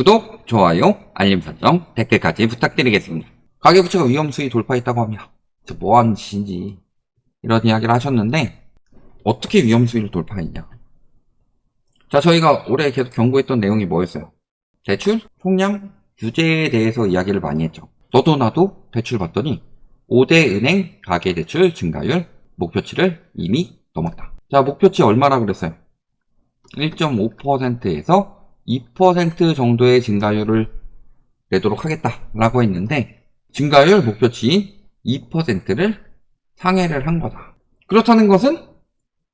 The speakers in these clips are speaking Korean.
구독, 좋아요, 알림 설정, 댓글까지 부탁드리겠습니다. 가계부채가 위험수위 돌파했다고 합니다. 뭐하는 짓인지 이런 이야기를 하셨는데 어떻게 위험수위를 돌파했냐. 자, 저희가 올해 계속 경고했던 내용이 뭐였어요? 대출, 총량, 규제에 대해서 이야기를 많이 했죠. 너도 나도 대출 봤더니 5대 은행 가계대출 증가율 목표치를 이미 넘었다. 자, 목표치 얼마라 그랬어요? 1.5%에서 2% 정도의 증가율을 내도록 하겠다라고 했는데 증가율 목표치인 2%를 상회를 한 거다. 그렇다는 것은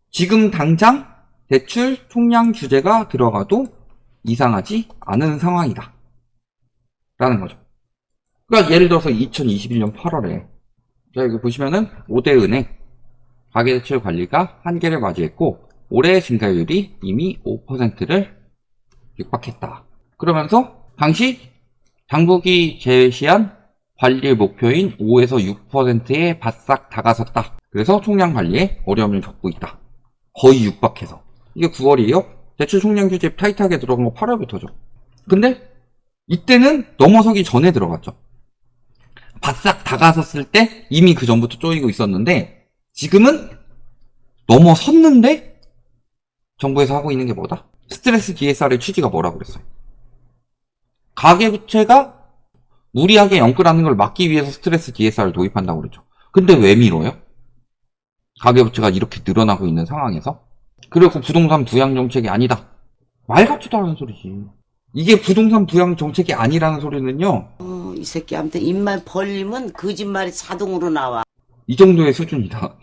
지금 당장 대출 총량 규제가 들어가도 이상하지 않은 상황이다 라는 거죠. 그러니까 예를 들어서 2021년 8월에 자, 여기 보시면은 5대 은행 가계대출 관리가 한계를 맞이했고 올해 증가율이 이미 5%를 육박했다. 그러면서 당시 당국이 제시한 관리 목표인 5에서 6%에 바싹 다가섰다. 그래서 총량 관리에 어려움을 겪고 있다. 거의 육박해서. 이게 9월이에요? 대출 총량 규제 타이트하게 들어간 거 8월부터죠. 근데 이때는 넘어서기 전에 들어갔죠. 바싹 다가섰을 때 이미 그 전부터 쪼이고 있었는데 지금은 넘어섰는데 정부에서 하고 있는 게 뭐다? 스트레스 DSR의 취지가 뭐라고 그랬어요? 가계부채가 무리하게 연끌하는 걸 막기 위해서 스트레스 DSR을 도입한다고 그랬죠. 근데 왜 미뤄요? 가계부채가 이렇게 늘어나고 있는 상황에서? 그리고 부동산 부양 정책이 아니다. 말 같지도 않은 소리지. 이게 부동산 부양 정책이 아니라는 소리는요. 이 새끼한테 입만 벌리면 거짓말이 자동으로 나와. 이 정도의 수준이다.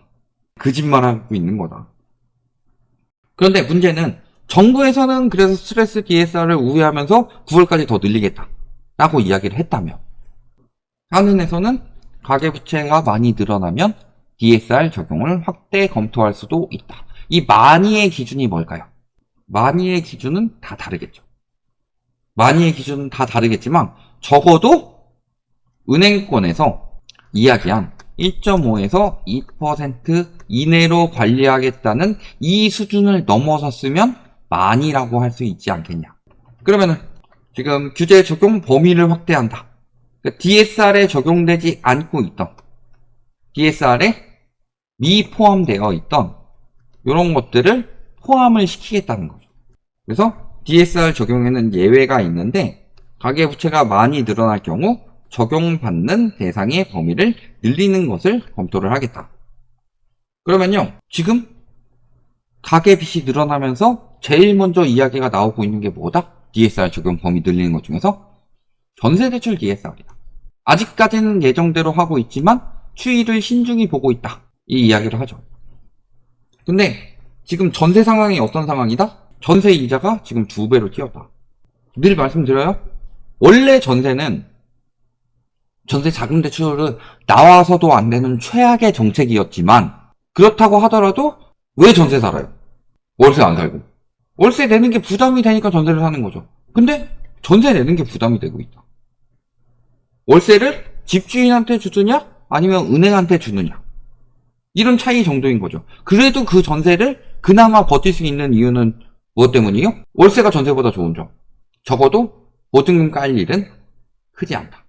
거짓말하고 있는 거다. 그런데 문제는 정부에서는 그래서 스트레스 DSR을 우회하면서 9월까지 더 늘리겠다 라고 이야기를 했다며 한은에서는 가계부채가 많이 늘어나면 DSR 적용을 확대 검토할 수도 있다. 이 많이의 기준이 뭘까요? 많이의 기준은 다 다르겠죠. 많이의 기준은 다 다르겠지만 적어도 은행권에서 이야기한 1.5에서 2% 이내로 관리하겠다는 이 수준을 넘어섰으면 많이라고 할 수 있지 않겠냐. 그러면은 지금 규제 적용 범위를 확대한다. 그러니까 DSR에 적용되지 않고 있던 DSR에 미포함되어 있던 이런 것들을 포함을 시키겠다는 거죠. 그래서 DSR 적용에는 예외가 있는데 가계부채가 많이 늘어날 경우 적용받는 대상의 범위를 늘리는 것을 검토를 하겠다. 그러면요, 지금 가계빚이 늘어나면서 제일 먼저 이야기가 나오고 있는 게 뭐다? DSR 적용 범위 늘리는 것 중에서 전세대출 DSR이다. 아직까지는 예정대로 하고 있지만 추이를 신중히 보고 있다. 이 이야기를 하죠. 근데 지금 전세 상황이 어떤 상황이다? 전세 이자가 지금 2배로 뛰었다. 늘 말씀드려요. 원래 전세는 전세 자금 대출은 나와서도 안 되는 최악의 정책이었지만 그렇다고 하더라도 왜 전세 살아요? 월세 안 살고. 월세 내는 게 부담이 되니까 전세를 사는 거죠. 근데 전세 내는 게 부담이 되고 있다. 월세를 집주인한테 주느냐 아니면 은행한테 주느냐 이런 차이 정도인 거죠. 그래도 그 전세를 그나마 버틸 수 있는 이유는 무엇 때문이요? 월세가 전세보다 좋은 점. 적어도 보증금 깔 일은 크지 않다.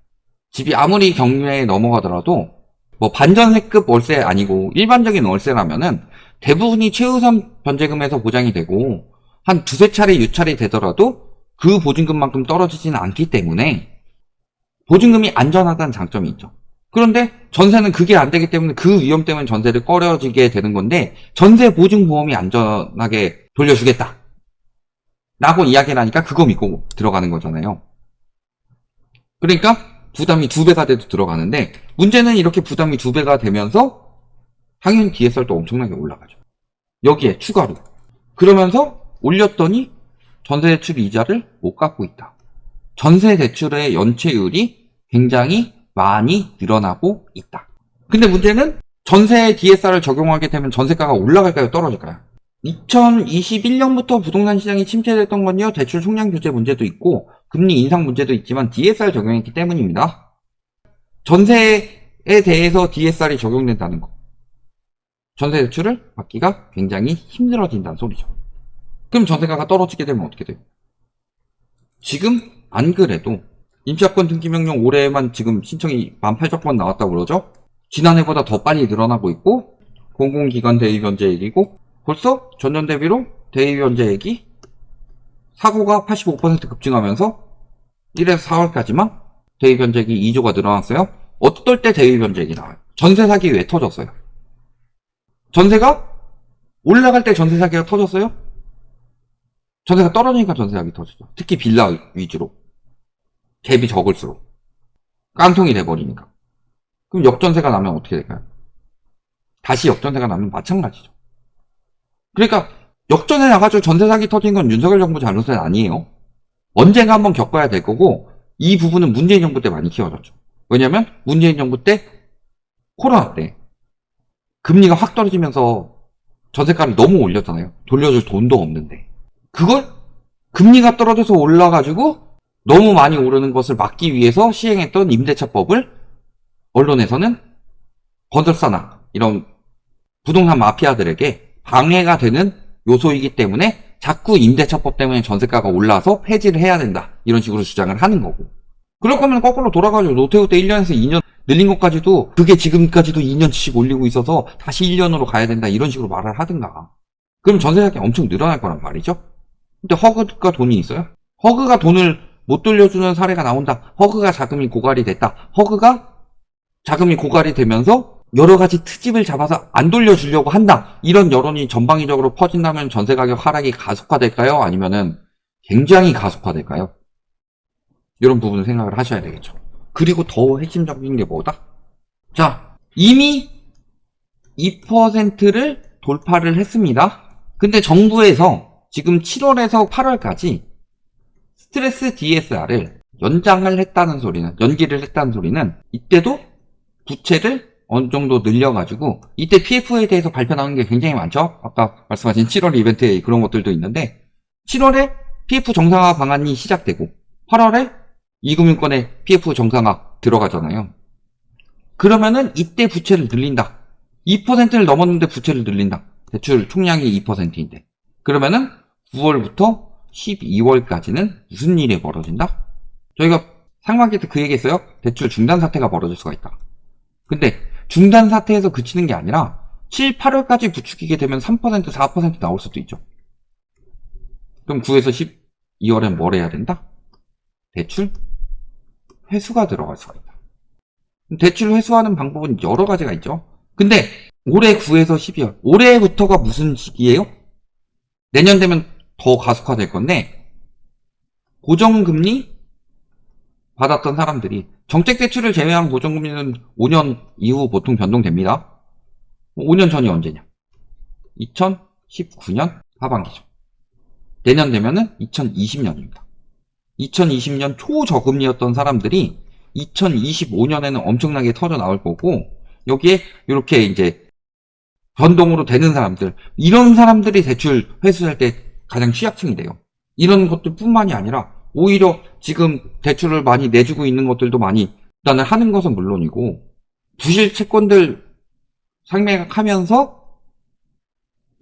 집이 아무리 경매에 넘어가더라도 뭐 반전세급 월세 아니고 일반적인 월세라면은 대부분이 최우선 변제금에서 보장이 되고 한 두세 차례 유찰이 되더라도 그 보증금만큼 떨어지지는 않기 때문에 보증금이 안전하다는 장점이 있죠. 그런데 전세는 그게 안 되기 때문에 그 위험 때문에 전세를 꺼려지게 되는 건데 전세 보증보험이 안전하게 돌려주겠다 라고 이야기를 하니까 그거 믿고 들어가는 거잖아요. 그러니까 부담이 2배가 돼도 들어가는데 문제는 이렇게 부담이 2배가 되면서 당연히 DSR도 엄청나게 올라가죠. 여기에 추가로. 그러면서 올렸더니 전세대출 이자를 못 갚고 있다. 전세대출의 연체율이 굉장히 많이 늘어나고 있다. 근데 문제는 전세 DSR을 적용하게 되면 전세가가 올라갈까요? 떨어질까요? 2021년부터 부동산 시장이 침체됐던 건요. 대출 총량 규제 문제도 있고 금리 인상 문제도 있지만 DSR 적용했기 때문입니다. 전세에 대해서 DSR이 적용된다는 거. 전세 대출을 받기가 굉장히 힘들어진다는 소리죠. 그럼 전세가가 떨어지게 되면 어떻게 돼요? 지금 안 그래도 임차권 등기명령 올해만 지금 신청이 18,000건 나왔다고 그러죠? 지난해보다 더 빨리 늘어나고 있고, 공공기관 대위 변제액이고, 벌써 전년 대비로 대위 변제액이 사고가 85% 급증하면서 1에서 4월까지만 대위 변제액이 2조가 늘어났어요. 어떨 때 대위 변제액이 나와요? 전세 사기 왜 터졌어요? 전세가 올라갈 때 전세 사기가 터졌어요? 전세가 떨어지니까 전세 사기 터지죠. 특히 빌라 위주로. 갭이 적을수록. 깡통이 돼버리니까. 그럼 역전세가 나면 어떻게 될까요? 다시 역전세가 나면 마찬가지죠. 그러니까 역전에 나가지고 전세 사기 터진 건 윤석열 정부 잘못은 아니에요. 언젠가 한번 겪어야 될 거고, 이 부분은 문재인 정부 때 많이 키워졌죠. 왜냐면 문재인 정부 때 코로나 때 금리가 확 떨어지면서 전세가를 너무 올렸잖아요. 돌려줄 돈도 없는데. 그걸 금리가 떨어져서 올라가지고 너무 많이 오르는 것을 막기 위해서 시행했던 임대차법을 언론에서는 건설사나 이런 부동산 마피아들에게 방해가 되는 요소이기 때문에 자꾸 임대차법 때문에 전세가가 올라서 폐지를 해야 된다. 이런 식으로 주장을 하는 거고. 그럴 거면 거꾸로 돌아가지고 노태우 때 1년에서 2년 늘린 것까지도 그게 지금까지도 2년씩 올리고 있어서 다시 1년으로 가야 된다. 이런 식으로 말을 하든가. 그럼 전세가격이 엄청 늘어날 거란 말이죠. 근데 허그가 돈이 있어요? 허그가 돈을 못 돌려주는 사례가 나온다. 허그가 자금이 고갈이 됐다. 허그가 자금이 고갈이 되면서 여러 가지 트집을 잡아서 안 돌려주려고 한다. 이런 여론이 전방위적으로 퍼진다면 전세가격 하락이 가속화될까요? 아니면은 굉장히 가속화될까요? 이런 부분을 생각을 하셔야 되겠죠. 그리고 더 핵심적인 게 뭐다? 자, 이미 2%를 돌파를 했습니다. 근데 정부에서 지금 7월에서 8월까지 스트레스 DSR을 연기를 했다는 소리는 이때도 부채를 어느 정도 늘려가지고 이때 PF에 대해서 발표 나오는 게 굉장히 많죠. 아까 말씀하신 7월 이벤트에 그런 것들도 있는데 7월에 PF 정상화 방안이 시작되고 8월에 이금융권에 PF 정상화 들어가잖아요. 그러면은 이때 부채를 늘린다. 2%를 넘었는데 부채를 늘린다. 대출 총량이 2%인데 그러면은 9월부터 12월까지는 무슨 일이 벌어진다? 저희가 상반기 때 그 얘기했어요. 대출 중단 사태가 벌어질 수가 있다. 근데 중단 사태에서 그치는 게 아니라 7, 8월까지 부추기게 되면 3%, 4% 나올 수도 있죠. 그럼 9에서 12월엔 뭘 해야 된다? 대출 회수가 들어갈 수가 있다. 대출 회수하는 방법은 여러 가지가 있죠. 근데 올해 9에서 12월, 올해부터가 무슨 시기예요? 내년 되면 더 가속화될 건데 고정금리 받았던 사람들이 정책대출을 제외한 고정금리는 5년 이후 보통 변동됩니다. 5년 전이 언제냐? 2019년 하반기죠. 내년 되면은 2020년입니다. 2020년 초저금리였던 사람들이 2025년에는 엄청나게 터져 나올 거고 여기에 이렇게 이제 변동으로 되는 사람들, 이런 사람들이 대출 회수할 때 가장 취약층이 돼요. 이런 것들 뿐만이 아니라 오히려 지금 대출을 많이 내주고 있는 것들도 많이 일단은 하는 것은 물론이고 부실 채권들 상매하면서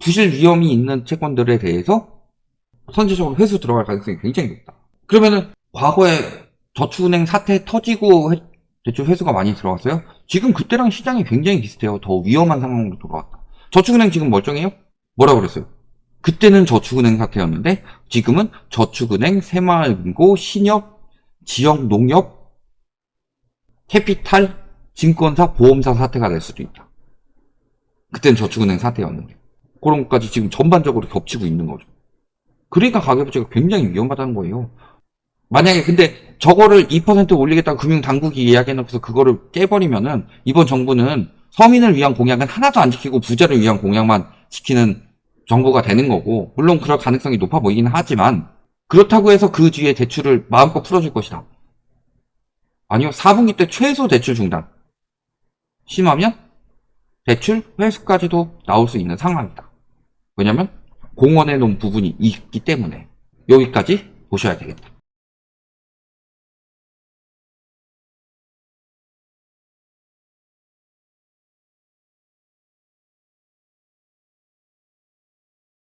부실 위험이 있는 채권들에 대해서 선제적으로 회수 들어갈 가능성이 굉장히 높다. 그러면은 과거에 저축은행 사태 터지고 대출 회수가 많이 들어왔어요? 지금 그때랑 시장이 굉장히 비슷해요. 더 위험한 상황으로 돌아왔다. 저축은행 지금 멀쩡해요? 뭐라고 그랬어요? 그때는 저축은행 사태였는데 지금은 저축은행, 새마을금고, 신협, 지역 농협, 캐피탈, 증권사, 보험사 사태가 될 수도 있다. 그때는 저축은행 사태였는데 그런 것까지 지금 전반적으로 겹치고 있는 거죠. 그러니까 가계부채가 굉장히 위험하다는 거예요. 만약에 근데 저거를 2% 올리겠다고 금융당국이 이야기해놓고서 그거를 깨버리면은 이번 정부는 서민을 위한 공약은 하나도 안 지키고 부자를 위한 공약만 지키는 정부가 되는 거고, 물론 그럴 가능성이 높아 보이긴 하지만 그렇다고 해서 그 뒤에 대출을 마음껏 풀어줄 것이다. 아니요. 4분기 때 최소 대출 중단, 심하면 대출 회수까지도 나올 수 있는 상황이다. 왜냐면 공원해 놓은 부분이 있기 때문에. 여기까지 보셔야 되겠다.